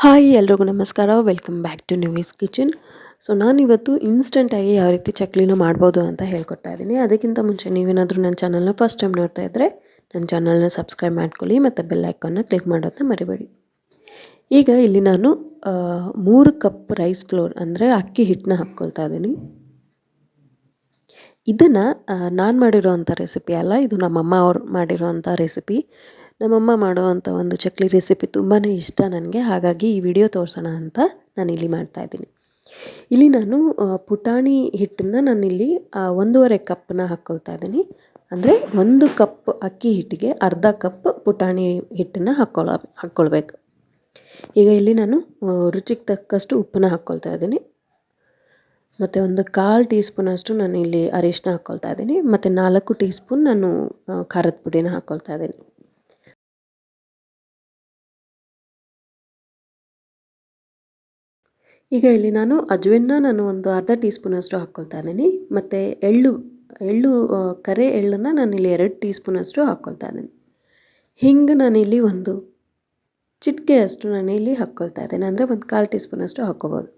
Hi ಎಲ್ರಿಗೂ ನಮಸ್ಕಾರ. Welcome back to news kitchen. So ನಾನಿವತ್ತು ಇನ್ಸ್ಟೆಂಟಾಗಿ ಯಾವ ರೀತಿ ಚಕ್ಲಿನ ಮಾಡ್ಬೋದು ಅಂತ ಹೇಳ್ಕೊಡ್ತಾ ಇದ್ದೀನಿ. ಅದಕ್ಕಿಂತ ಮುಂಚೆ ನೀವೇನಾದರೂ ನನ್ನ ಚಾನಲ್ನ ಫಸ್ಟ್ ಟೈಮ್ ನೋಡ್ತಾ ಇದ್ದರೆ ನನ್ನ ಚಾನಲ್ನ ಸಬ್ಸ್ಕ್ರೈಬ್ ಮಾಡ್ಕೊಳ್ಳಿ ಮತ್ತು ಬೆಲ್ ಐಕಾನ್ನ ಕ್ಲಿಕ್ ಮಾಡೋದನ್ನ ಮರಿಬೇಡಿ. ಈಗ ಇಲ್ಲಿ ನಾನು 3 ಕಪ್ ರೈಸ್ ಫ್ಲೋರ್ ಅಂದರೆ ಅಕ್ಕಿ ಹಿಟ್ಟನ್ನ ಹಾಕ್ಕೊಳ್ತಾ ಇದ್ದೀನಿ. ಇದನ್ನು ನಾನು ಮಾಡಿರೋವಂಥ ರೆಸಿಪಿ ಅಲ್ಲ, ಇದು ನಮ್ಮಮ್ಮ ಅವ್ರು ಮಾಡಿರೋವಂಥ ರೆಸಿಪಿ. ನಮ್ಮಮ್ಮ ಮಾಡುವಂಥ ಒಂದು ಚಕ್ಲಿ ರೆಸಿಪಿ ತುಂಬಾ ಇಷ್ಟ ನನಗೆ. ಹಾಗಾಗಿ ಈ ವಿಡಿಯೋ ತೋರಿಸೋಣ ಅಂತ ನಾನಿಲ್ಲಿ ಮಾಡ್ತಾಯಿದ್ದೀನಿ. ಇಲ್ಲಿ ನಾನು ಪುಟಾಣಿ ಹಿಟ್ಟನ್ನು ನಾನಿಲ್ಲಿ 1.5 ಕಪ್ಪನ್ನ ಹಾಕ್ಕೊಳ್ತಾ ಇದ್ದೀನಿ. ಅಂದರೆ 1 ಕಪ್ ಅಕ್ಕಿ ಹಿಟ್ಟಿಗೆ ಅರ್ಧ ಕಪ್ ಪುಟಾಣಿ ಹಿಟ್ಟನ್ನು ಹಾಕ್ಕೊಳ್ಬೇಕು. ಈಗ ಇಲ್ಲಿ ನಾನು ರುಚಿಗೆ ತಕ್ಕಷ್ಟು ಉಪ್ಪನ್ನ ಹಾಕ್ಕೊಳ್ತಾ ಇದ್ದೀನಿ. ಮತ್ತು ಒಂದು 1/4 ಟೀ ಸ್ಪೂನಷ್ಟು ನಾನು ಇಲ್ಲಿ ಅರಿಶಿನ ಹಾಕ್ಕೊಳ್ತಾ ಇದ್ದೀನಿ. ಮತ್ತು 4 ಟೀ ಸ್ಪೂನ್ ನಾನು ಖಾರದ ಪುಡಿನ ಹಾಕ್ಕೊಳ್ತಾ ಇದ್ದೀನಿ. ಈಗ ಇಲ್ಲಿ ನಾನು ಅಜ್ವೆನ್ನ ನಾನು ಒಂದು ಅರ್ಧ ಟೀ ಸ್ಪೂನಷ್ಟು ಹಾಕ್ಕೊಳ್ತಾ ಇದ್ದೀನಿ. ಮತ್ತು ಎಳ್ಳು ಕರೆ ಎಳ್ಳನ್ನು ನಾನಿಲ್ಲಿ 2 ಟೀ ಸ್ಪೂನಷ್ಟು ಹಾಕ್ಕೊಳ್ತಾ ಇದ್ದೀನಿ. ಹಿಂಗೆ ನಾನಿಲ್ಲಿ ಒಂದು ಚಿಟಿಕೆಯಷ್ಟು ನಾನಿಲ್ಲಿ ಹಾಕ್ಕೊಳ್ತಾ ಇದ್ದೇನೆ. ಅಂದರೆ ಒಂದು 1/4 ಟೀ ಸ್ಪೂನಷ್ಟು ಹಾಕ್ಕೋಬೋದು.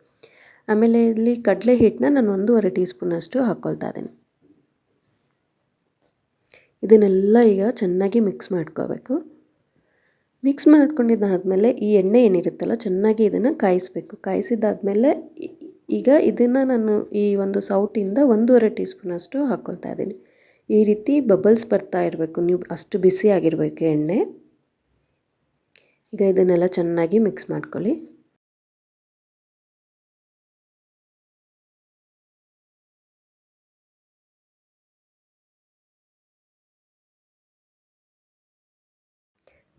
ಆಮೇಲೆ ಇಲ್ಲಿ ಕಡಲೆ ಹಿಟ್ಟನ್ನ ನಾನು 1.5 ಟೀ ಸ್ಪೂನಷ್ಟು ಹಾಕ್ಕೊಳ್ತಾ ಇದ್ದೀನಿ. ಇದನ್ನೆಲ್ಲ ಈಗ ಚೆನ್ನಾಗಿ ಮಿಕ್ಸ್ ಮಾಡ್ಕೋಬೇಕು. ಮಿಕ್ಸ್ ಮಾಡ್ಕೊಂಡಿದ್ದಾದಮೇಲೆ ಈ ಎಣ್ಣೆ ಏನಿರುತ್ತಲ್ಲ ಚೆನ್ನಾಗಿ ಇದನ್ನು ಕಾಯಿಸಬೇಕು. ಕಾಯಿಸಿದ್ದಾದಮೇಲೆ ಈಗ ಇದನ್ನು ನಾನು ಈ ಒಂದು ಸೌಟಿಂದ 1.5 ಟೀ ಸ್ಪೂನಷ್ಟು ಹಾಕ್ಕೊಳ್ತಾ ಇದ್ದೀನಿ. ಈ ರೀತಿ ಬಬಲ್ಸ್ ಬರ್ತಾ ಇರಬೇಕು, ನೀವು ಅಷ್ಟು ಬಿಸಿ ಆಗಿರಬೇಕು ಎಣ್ಣೆ. ಈಗ ಇದನ್ನೆಲ್ಲ ಚೆನ್ನಾಗಿ ಮಿಕ್ಸ್ ಮಾಡ್ಕೊಳ್ಳಿ.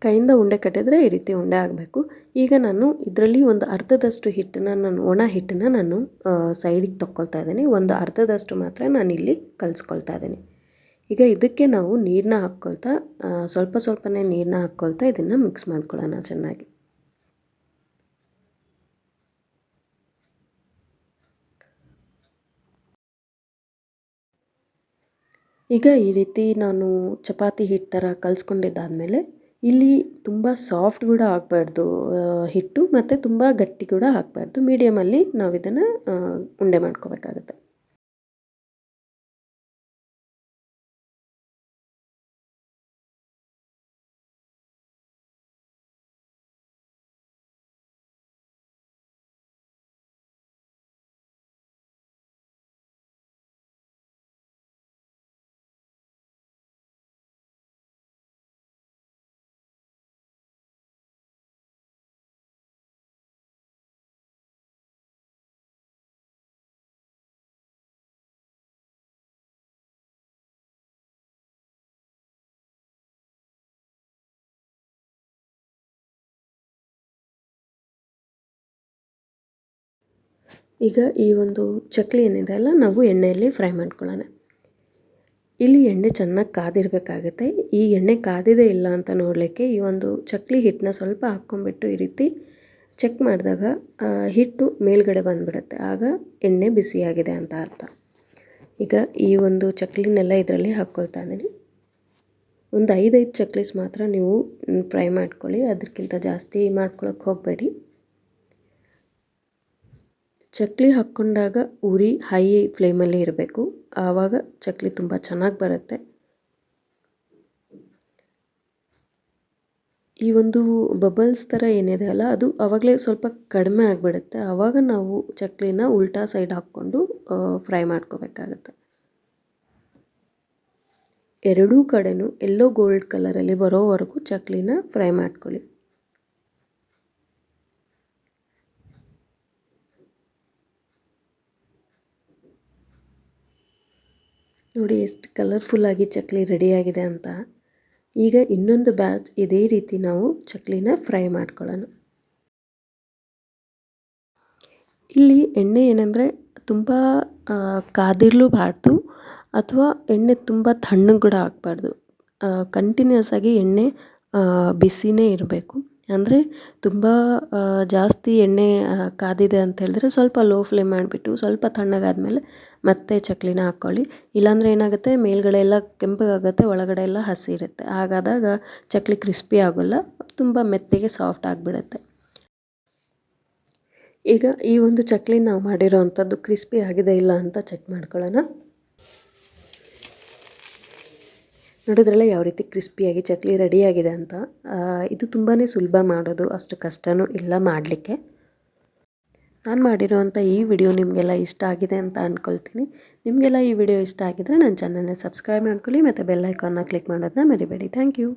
ಕೈಯಿಂದ ಉಂಡೆ ಕಟ್ಟಿದರೆ ಈ ರೀತಿ ಉಂಡೆ ಆಗಬೇಕು. ಈಗ ನಾನು ಇದರಲ್ಲಿ ಒಂದು ಅರ್ಧದಷ್ಟು ಹಿಟ್ಟನ್ನು ಒಣ ಹಿಟ್ಟನ್ನು ನಾನು ಸೈಡಿಗೆ ತಗೊಳ್ತಾ ಇದ್ದೀನಿ. ಒಂದು ಅರ್ಧದಷ್ಟು ಮಾತ್ರ ನಾನಿಲ್ಲಿ ಕಲಿಸ್ಕೊಳ್ತಾ ಇದ್ದೀನಿ. ಈಗ ಇದಕ್ಕೆ ನಾವು ನೀರನ್ನ ಹಾಕ್ಕೊಳ್ತಾ ಸ್ವಲ್ಪನೇ ನೀರನ್ನ ಹಾಕ್ಕೊಳ್ತಾ ಇದನ್ನು ಮಿಕ್ಸ್ ಮಾಡ್ಕೊಳ್ಳೋಣ ಚೆನ್ನಾಗಿ. ಈಗ ಈ ರೀತಿ ನಾನು ಚಪಾತಿ ಹಿಟ್ಟು ಥರ ಕಲಿಸ್ಕೊಂಡಿದ್ದಾದಮೇಲೆ ಇಲ್ಲಿ ತುಂಬ ಸಾಫ್ಟ್ ಕೂಡ ಆಗಬಾರ್ದು ಹಿಟ್ಟು, ಮತ್ತು ತುಂಬ ಗಟ್ಟಿ ಕೂಡ ಆಗಬಾರ್ದು. ಮೀಡಿಯಮಲ್ಲಿ ನಾವು ಇದನ್ನು ಉಂಡೆ ಮಾಡ್ಕೋಬೇಕಾಗತ್ತೆ. ಈಗ ಈ ಒಂದು ಚಕ್ಲಿ ಏನಿದೆ ಅಲ್ಲ, ನಾವು ಎಣ್ಣೆಯಲ್ಲಿ ಫ್ರೈ ಮಾಡ್ಕೊಳ್ಳೋಣ. ಇಲ್ಲಿ ಎಣ್ಣೆ ಚೆನ್ನಾಗಿ ಕಾದಿರಬೇಕಾಗುತ್ತೆ. ಈ ಎಣ್ಣೆ ಕಾದಿದೆ ಇಲ್ಲ ಅಂತ ನೋಡಲಿಕ್ಕೆ ಈ ಒಂದು ಚಕ್ಲಿ ಹಿಟ್ಟನ್ನ ಸ್ವಲ್ಪ ಹಾಕ್ಕೊಂಬಿಟ್ಟು ಈ ರೀತಿ ಚೆಕ್ ಮಾಡಿದಾಗ ಹಿಟ್ಟು ಮೇಲ್ಗಡೆ ಬಂದುಬಿಡುತ್ತೆ. ಆಗ ಎಣ್ಣೆ ಬಿಸಿಯಾಗಿದೆ ಅಂತ ಅರ್ಥ. ಈಗ ಈ ಒಂದು ಚಕ್ಲಿನೆಲ್ಲ ಇದರಲ್ಲಿ ಹಾಕ್ಕೊಳ್ತಾ ಇದ್ದೀನಿ. ಒಂದು 5 ಚಕ್ಲೀಸ್ ಮಾತ್ರ ನೀವು ಫ್ರೈ ಮಾಡ್ಕೊಳ್ಳಿ, ಅದಕ್ಕಿಂತ ಜಾಸ್ತಿ ಮಾಡ್ಕೊಳಕ್ಕೆ ಹೋಗಬೇಡಿ. ಚಕ್ಲಿ ಹಾಕ್ಕೊಂಡಾಗ ಉರಿ ಹೈ ಫ್ಲೇಮಲ್ಲಿ ಇರಬೇಕು, ಆವಾಗ ಚಕ್ಲಿ ತುಂಬ ಚೆನ್ನಾಗಿ ಬರುತ್ತೆ. ಈ ಒಂದು ಬಬಲ್ಸ್ ಥರ ಏನಿದೆ ಅಲ್ಲ, ಅದು ಆವಾಗಲೇ ಸ್ವಲ್ಪ ಕಡಿಮೆ ಆಗಿಬಿಡುತ್ತೆ. ಆವಾಗ ನಾವು ಚಕ್ಲಿನ ಉಲ್ಟಾ ಸೈಡ್ ಹಾಕ್ಕೊಂಡು ಫ್ರೈ ಮಾಡ್ಕೋಬೇಕಾಗತ್ತೆ. ಎರಡೂ ಕಡೆನೂ ಎಲ್ಲೋ ಗೋಲ್ಡ್ ಕಲರಲ್ಲಿ ಬರೋವರೆಗೂ ಚಕ್ಲಿನ ಫ್ರೈ ಮಾಡ್ಕೊಳ್ಳಿ. ನೋಡಿ ಎಷ್ಟು ಕಲರ್ಫುಲ್ಲಾಗಿ ಚಕ್ಲಿ ರೆಡಿಯಾಗಿದೆ ಅಂತ. ಈಗ ಇನ್ನೊಂದು ಬ್ಯಾಚ್ ಇದೇ ರೀತಿ ನಾವು ಚಕ್ಲಿನ ಫ್ರೈ ಮಾಡ್ಕೊಳ್ಳೋಣ. ಇಲ್ಲಿ ಎಣ್ಣೆ ಏನಂದರೆ ತುಂಬ ಕಾದಿರಲೂಬಾರ್ದು ಅಥವಾ ಎಣ್ಣೆ ತುಂಬ ತಣ್ಣಗೆ ಕೂಡ ಆಗಬಾರ್ದು. ಕಂಟಿನ್ಯೂಸ್ ಆಗಿ ಎಣ್ಣೆ ಬಿಸಿನೇ ಇರಬೇಕು. ಅಂದರೆ ತುಂಬ ಜಾಸ್ತಿ ಎಣ್ಣೆ ಕಾದಿದೆ ಅಂತ ಹೇಳಿದ್ರೆ ಸ್ವಲ್ಪ ಲೋ ಫ್ಲೇಮ್ ಮಾಡಿಬಿಟ್ಟು ಸ್ವಲ್ಪ ತಣ್ಣಗಾದ್ಮೇಲೆ ಮತ್ತೆ ಚಕ್ಲಿನ ಹಾಕ್ಕೊಳ್ಳಿ. ಇಲ್ಲಾಂದರೆ ಏನಾಗುತ್ತೆ, ಮೇಲ್ಗಡೆ ಎಲ್ಲ ಕೆಂಪಗಾಗುತ್ತೆ, ಒಳಗಡೆ ಎಲ್ಲ ಹಸಿ ಇರುತ್ತೆ. ಹಾಗಾದಾಗ ಚಕ್ಲಿ ಕ್ರಿಸ್ಪಿ ಆಗೋಲ್ಲ, ತುಂಬ ಮೆತ್ತಗೆ ಸಾಫ್ಟ್ ಆಗಿಬಿಡುತ್ತೆ. ಈಗ ಈ ಒಂದು ಚಕ್ಲಿ ನಾವು ಮಾಡಿರೋ ಅಂಥದ್ದು ಕ್ರಿಸ್ಪಿ ಆಗಿದೆ ಇಲ್ಲ ಅಂತ ಚೆಕ್ ಮಾಡ್ಕೊಳ್ಳೋಣ. ನೋಡಿದ್ರಲ್ಲ ಯಾವ ರೀತಿ ಕ್ರಿಸ್ಪಿಯಾಗಿ ಚಕ್ಲಿ ರೆಡಿಯಾಗಿದೆ ಅಂತ. ಇದು ತುಂಬಾ ಸುಲಭ ಮಾಡೋದು, ಅಷ್ಟು ಕಷ್ಟವೂ ಇಲ್ಲ ಮಾಡಲಿಕ್ಕೆ. ನಾನು ಮಾಡಿರೋವಂಥ ಈ ವಿಡಿಯೋ ನಿಮಗೆಲ್ಲ ಇಷ್ಟ ಆಗಿದೆ ಅಂತ ಅಂದ್ಕೊಳ್ತೀನಿ. ನಿಮಗೆಲ್ಲ ಈ ವಿಡಿಯೋ ಇಷ್ಟ ಆಗಿದ್ರೆ ನನ್ನ ಚಾನಲ್ನ ಸಬ್ಸ್ಕ್ರೈಬ್ ಮಾಡ್ಕೊಳ್ಳಿ ಮತ್ತು ಬೆಲ್ ಐಕಾನ್ನ ಕ್ಲಿಕ್ ಮಾಡೋದನ್ನ ಮರಿಬೇಡಿ. Thank you.